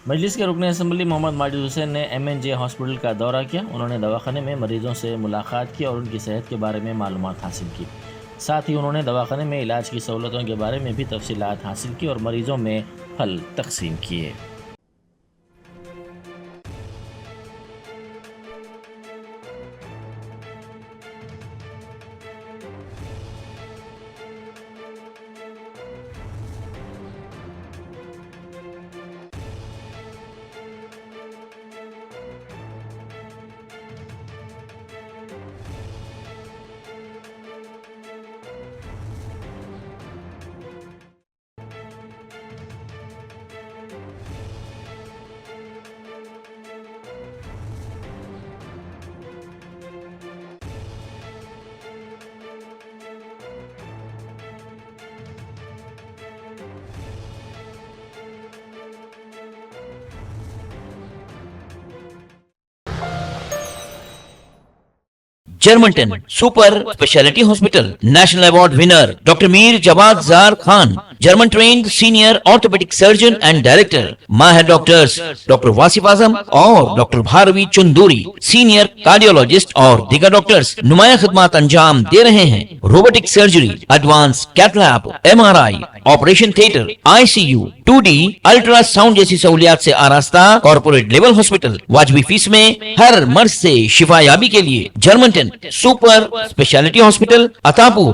मजलिस के रुकन असम्बली मोहम्मद माजिद हुसैन ने MNJ हॉस्पिटल का दौरा किया। उन्होंने दवाखाने में मरीजों से मुलाकात की और उनकी सेहत के बारे में मालूमात हासिल की। साथ ही उन्होंने दवाखाने में इलाज की सहूलतों के बारे में भी तफसीलात हासिल की और मरीजों में फल तकसीम किए। Germanten super speciality hospital, national award winner doctor Mir Jawad Zar Khan, German trained senior orthopaedic surgeon and director, माहिर डॉक्टर्स डॉक्टर वासिफ आजम और doctor Bharavi Chunduri, senior cardiologist और दीगर डॉक्टर्स नुमाया खिदमत अंजाम दे रहे हैं। Robotic surgery, advance cath lab, MRI, operation theatre, ICU, 2D ultrasound जैसी सहूलियात से आरास्ता कॉर्पोरेट लेवल हॉस्पिटल। वाजबी फीस में हर मर्ज से शिफायाबी के लिए Germanton super speciality hospital, Attapur.